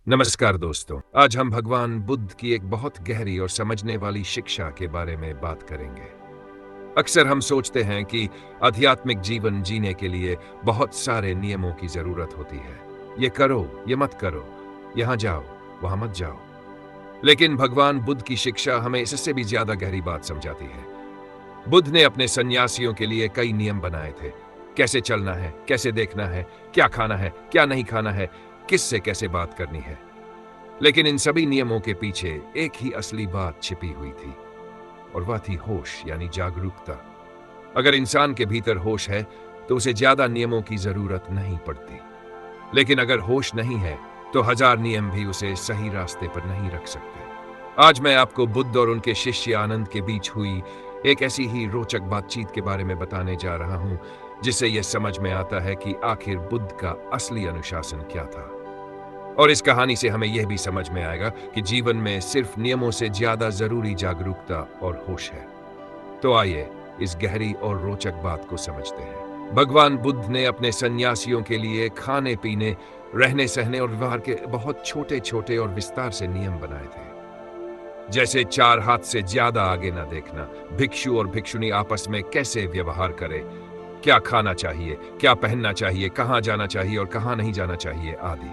नमस्कार दोस्तों। आज हम भगवान बुद्ध की एक बहुत गहरी और समझने वाली शिक्षा के बारे में बात करेंगे। अक्सर हम सोचते हैं कि आध्यात्मिक जीवन जीने के लिए बहुत सारे नियमों की जरूरत होती है। ये करो, ये मत करो, यहाँ जाओ, वहां मत जाओ। लेकिन भगवान बुद्ध की शिक्षा हमें इससे भी ज्यादा गहरी बात समझाती है। बुद्ध ने अपने सन्यासियों के लिए कई नियम बनाए थे। कैसे चलना है, कैसे देखना है, क्या खाना है, क्या नहीं खाना है, किससे कैसे बात करनी है। लेकिन इन सभी नियमों के पीछे एक ही असली बात छिपी हुई थी, और वह थी होश यानी जागरूकता। अगर इंसान के भीतर होश है तो उसे ज्यादा नियमों की जरूरत नहीं पड़ती। लेकिन अगर होश नहीं है तो हजार नियम भी उसे सही रास्ते पर नहीं रख सकते। आज मैं आपको बुद्ध और उनके शिष्य आनंद के बीच हुई एक ऐसी ही रोचक बातचीत के बारे में बताने जा रहा हूं, जिससे यह समझ में आता है कि आखिर बुद्ध का असली अनुशासन क्या था। और इस कहानी से हमें यह भी समझ में आएगा कि जीवन में सिर्फ नियमों से ज्यादा जरूरी जागरूकता और होश है। तो आइए इस गहरी और रोचक बात को समझते हैं। भगवान बुद्ध ने अपने सन्यासियों के लिए खाने पीने, रहने सहने और व्यवहार के बहुत छोटे छोटे और विस्तार से नियम बनाए थे। जैसे चार हाथ से ज्यादा आगे न देखना, भिक्षु और भिक्षुनी आपस में कैसे व्यवहार करे, क्या खाना चाहिए, क्या पहनना चाहिए, कहाँ जाना चाहिए और कहाँ नहीं जाना चाहिए आदि।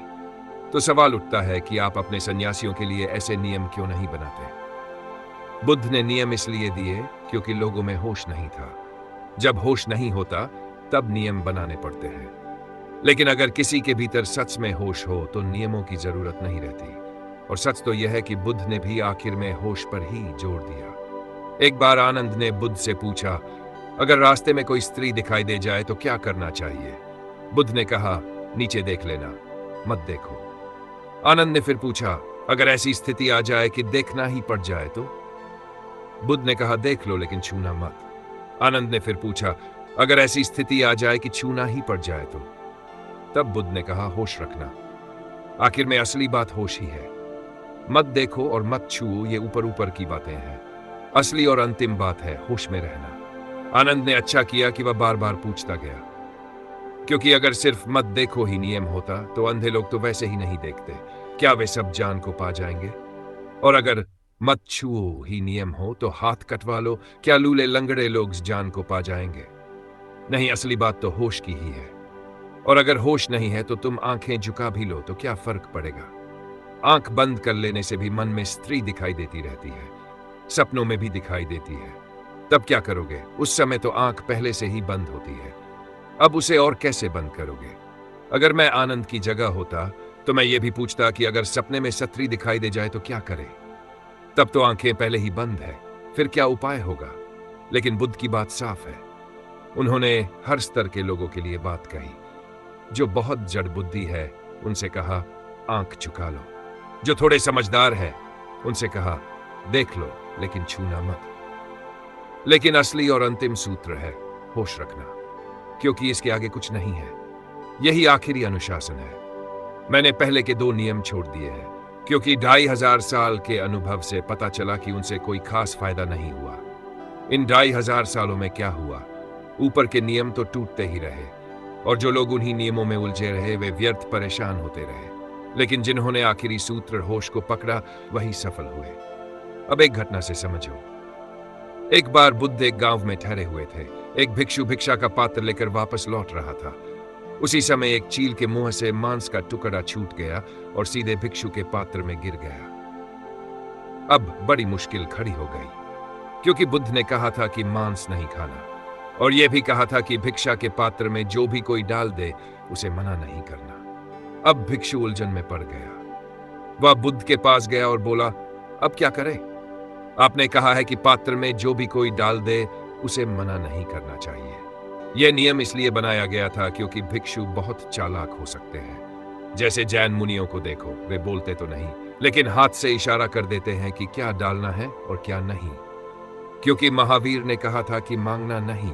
तो सवाल उठता है कि आप अपने सन्यासियों के लिए ऐसे नियम क्यों नहीं बनाते। बुद्ध ने नियम इसलिए दिए क्योंकि लोगों में होश नहीं था। जब होश नहीं होता तब नियम बनाने पड़ते हैं। लेकिन अगर किसी के भीतर सच में होश हो तो नियमों की जरूरत नहीं रहती। और सच तो यह है कि बुद्ध ने भी आखिर में होश पर ही जोर दिया। एक बार आनंद ने बुद्ध से पूछा, अगर रास्ते में कोई स्त्री दिखाई दे जाए तो क्या करना चाहिए। बुद्ध ने कहा, नीचे देख लेना, मत देखो। आनंद ने फिर पूछा, अगर ऐसी स्थिति आ जाए कि देखना ही पड़ जाए तो। बुद्ध ने कहा, देख लो लेकिन छूना मत। आनंद ने फिर पूछा, अगर ऐसी स्थिति आ जाए कि छूना ही पड़ जाए तो। तब बुद्ध ने कहा, होश रखना। आखिर में असली बात होश ही है। मत देखो और मत छूओ ये ऊपर ऊपर की बातें हैं। असली और अंतिम बात है होश में रहना। आनंद ने अच्छा किया कि वह बार बार पूछता गया, क्योंकि अगर सिर्फ मत देखो ही नियम होता तो अंधे लोग तो वैसे ही नहीं देखते, क्या वे सब जान को पा जाएंगे। और अगर मत छुओ ही नियम हो तो हाथ कटवा लो, क्या लूले लंगड़े लोग जान को पा जाएंगे। नहीं, असली बात तो होश की ही है। और अगर होश नहीं है तो तुम आंखें झुका भी लो तो क्या फर्क पड़ेगा। आंख बंद कर लेने से भी मन में स्त्री दिखाई देती रहती है, सपनों में भी दिखाई देती है। तब क्या करोगे। उस समय तो आंख पहले से ही बंद होती है, अब उसे और कैसे बंद करोगे। अगर मैं आनंद की जगह होता तो मैं ये भी पूछता कि अगर सपने में स्त्री दिखाई दे जाए तो क्या करे। तब तो आंखें पहले ही बंद है, फिर क्या उपाय होगा। लेकिन बुद्ध की बात साफ है। उन्होंने हर स्तर के लोगों के लिए बात कही। जो बहुत जड़ बुद्धि है उनसे कहा, आंख झुका लो। जो थोड़े समझदार हैं उनसे कहा, देख लो लेकिन छूना मत। लेकिन असली और अंतिम सूत्र है होश रखना, क्योंकि इसके आगे कुछ नहीं है। यही आखिरी अनुशासन है। मैंने पहले के दो नियम छोड़ दिए हैं क्योंकि 2500 साल के अनुभव से पता चला कि उनसे कोई खास फायदा नहीं हुआ। इन 2500 सालों में क्या हुआ, ऊपर के नियम तो टूटते ही रहे और जो लोग उन्हीं नियमों में उलझे रहे वे व्यर्थ परेशान होते रहे। लेकिन जिन्होंने आखिरी सूत्र होश को पकड़ा वही सफल हुए। अब एक घटना से समझो। एक बार बुद्ध एक गांव में ठहरे हुए थे। एक भिक्षु भिक्षा का पात्र लेकर वापस लौट रहा था। उसी समय एक चील के मुंह से मांस का टुकड़ा छूट गया और सीधे भिक्षु के पात्र में गिर गया। अब बड़ी मुश्किल खड़ी हो गई, क्योंकि बुद्ध ने कहा था कि मांस नहीं खाना, और यह भी कहा था कि भिक्षा के पात्र में जो भी कोई डाल दे उसे मना नहीं करना। अब भिक्षु उलझन में पड़ गया। वह बुद्ध के पास गया और बोला, अब क्या करे। आपने कहा है कि पात्र में जो भी कोई डाल दे उसे मना नहीं करना चाहिए। यह नियम इसलिए बनाया गया था क्योंकि भिक्षु बहुत चालाक हो सकते हैं। जैसे जैन मुनियों को देखो, वे बोलते तो नहीं लेकिन हाथ से इशारा कर देते हैं कि क्या डालना है और क्या नहीं। क्योंकि महावीर ने कहा था कि मांगना नहीं,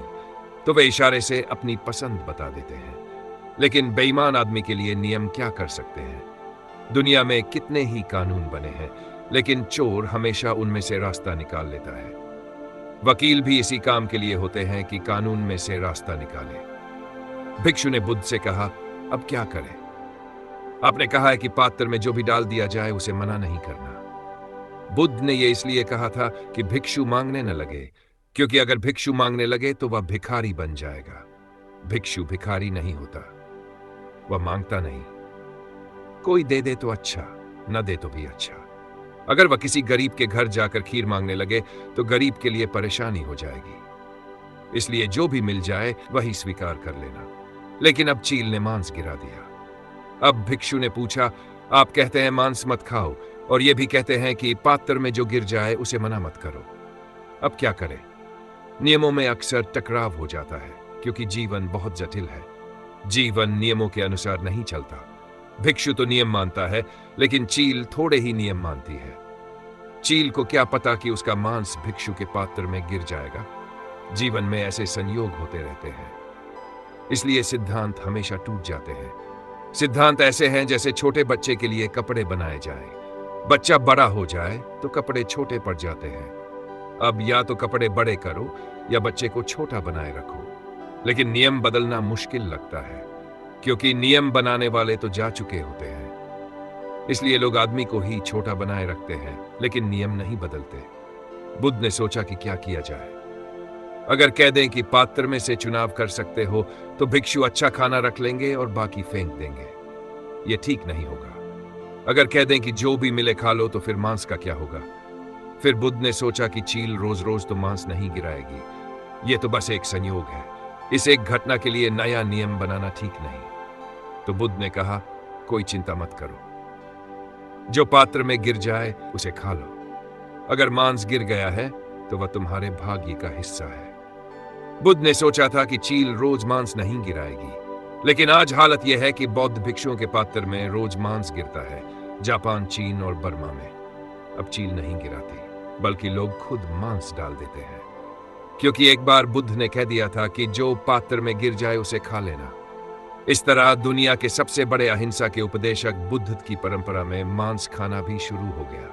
तो वे इशारे से अपनी पसंद बता देते हैं। लेकिन बेईमान आदमी के लिए नियम क्या कर सकते हैं। दुनिया में कितने ही कानून बने हैं, लेकिन चोर हमेशा उनमें से रास्ता निकाल लेता है। वकील भी इसी काम के लिए होते हैं कि कानून में से रास्ता निकाले। भिक्षु ने बुद्ध से कहा, अब क्या करें। आपने कहा है कि पात्र में जो भी डाल दिया जाए उसे मना नहीं करना। बुद्ध ने यह इसलिए कहा था कि भिक्षु मांगने न लगे, क्योंकि अगर भिक्षु मांगने लगे तो वह भिखारी बन जाएगा। भिक्षु भिखारी नहीं होता, वह मांगता नहीं। कोई दे दे तो अच्छा, न दे तो भी अच्छा। अगर वह किसी गरीब के घर जाकर खीर मांगने लगे तो गरीब के लिए परेशानी हो जाएगी। इसलिए जो भी मिल जाए वही स्वीकार कर लेना। लेकिन अब चील ने मांस गिरा दिया। अब भिक्षु ने पूछा, आप कहते हैं मांस मत खाओ, और ये भी कहते हैं कि पात्र में जो गिर जाए उसे मना मत करो। अब क्या करें? नियमों में अक्सर टकराव हो जाता है, क्योंकि जीवन बहुत जटिल है। जीवन नियमों के अनुसार नहीं चलता। भिक्षु तो नियम मानता है, लेकिन चील थोड़े ही नियम मानती है। चील को क्या पता कि उसका मांस भिक्षु के पात्र में गिर जाएगा। जीवन में ऐसे संयोग होते रहते हैं, इसलिए सिद्धांत हमेशा टूट जाते हैं। सिद्धांत ऐसे हैं जैसे छोटे बच्चे के लिए कपड़े बनाए जाएं। बच्चा बड़ा हो जाए तो कपड़े छोटे पड़ जाते हैं। अब या तो कपड़े बड़े करो या बच्चे को छोटा बनाए रखो। लेकिन नियम बदलना मुश्किल लगता है, क्योंकि नियम बनाने वाले तो जा चुके होते हैं। इसलिए लोग आदमी को ही छोटा बनाए रखते हैं, लेकिन नियम नहीं बदलते। बुद्ध ने सोचा कि क्या किया जाए। अगर कह दें कि पात्र में से चुनाव कर सकते हो तो भिक्षु अच्छा खाना रख लेंगे और बाकी फेंक देंगे। यह ठीक नहीं होगा। अगर कह दें कि जो भी मिले खा लो तो फिर मांस का क्या होगा? फिर बुद्ध ने सोचा कि चील रोज रोज तो मांस नहीं गिराएगी। यह तो बस एक संयोग है। इस एक घटना के लिए नया नियम बनाना ठीक नहीं। तो बुद्ध ने कहा, कोई चिंता मत करो। जो पात्र में गिर जाए उसे खा लो। अगर मांस गिर गया है तो वह तुम्हारे भाग्य का हिस्सा है। बुद्ध ने सोचा था कि चील रोज मांस नहीं गिराएगी, लेकिन आज हालत यह है कि बौद्ध भिक्षुओं के पात्र में रोज मांस गिरता है। जापान, चीन और बर्मा में अब चील नहीं गिराती, बल्कि लोग खुद मांस डाल देते हैं, क्योंकि एक बार बुद्ध ने कह दिया था कि जो पात्र में गिर जाए उसे खा लेना। इस तरह दुनिया के सबसे बड़े अहिंसा के उपदेशक बुद्ध की परंपरा में मांस खाना भी शुरू हो गया,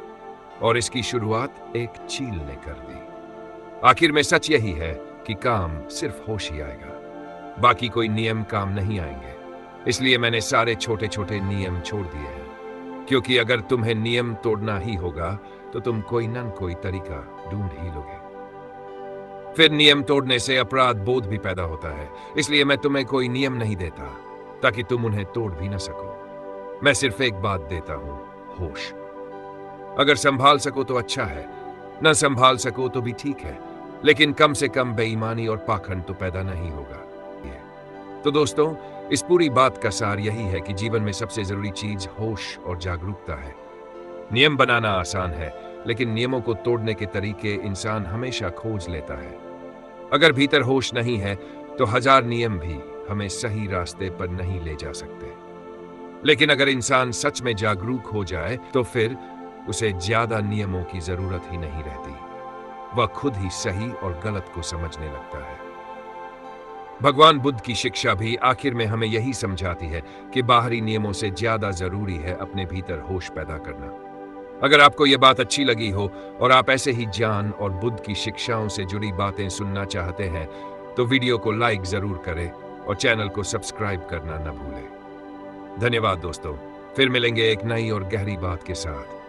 और इसकी शुरुआत एक चील ने कर दी। आखिर में सच यही है कि काम सिर्फ होश ही आएगा, बाकी कोई नियम काम नहीं आएंगे। इसलिए मैंने सारे छोटे छोटे नियम छोड़ दिए हैं, क्योंकि अगर तुम्हें नियम तोड़ना ही होगा तो तुम कोई न कोई तरीका ढूंढ ही लोगे। फिर नियम तोड़ने से अपराध बोध भी पैदा होता है। इसलिए मैं तुम्हें कोई नियम नहीं देता ताकि तुम उन्हें तोड़ भी न सको। मैं सिर्फ एक बात देता हूं, होश। अगर संभाल सको तो अच्छा है, न संभाल सको तो भी ठीक है, लेकिन कम से कम बेईमानी और पाखंड तो पैदा नहीं होगा। तो दोस्तों, इस पूरी बात का सार यही है कि जीवन में सबसे जरूरी चीज होश और जागरूकता है। नियम बनाना आसान है, लेकिन नियमों को तोड़ने के तरीके इंसान हमेशा खोज लेता है। अगर भीतर होश नहीं है तो हजार नियम भी हमें सही रास्ते पर नहीं ले जा सकते। लेकिन अगर इंसान सच में जागरूक हो जाए तो फिर उसे ज्यादा नियमों की जरूरत ही नहीं रहती। वह खुद ही सही और गलत को समझने लगता है। भगवान बुद्ध की शिक्षा भी आखिर में हमें यही समझाती है कि बाहरी नियमों से ज्यादा जरूरी है अपने भीतर होश पैदा करना। अगर आपको यह बात अच्छी लगी हो और आप ऐसे ही ज्ञान और बुद्ध की शिक्षाओं से जुड़ी बातें सुनना चाहते हैं तो वीडियो को लाइक जरूर करें और चैनल को सब्सक्राइब करना न भूलें। धन्यवाद दोस्तों, फिर मिलेंगे एक नई और गहरी बात के साथ।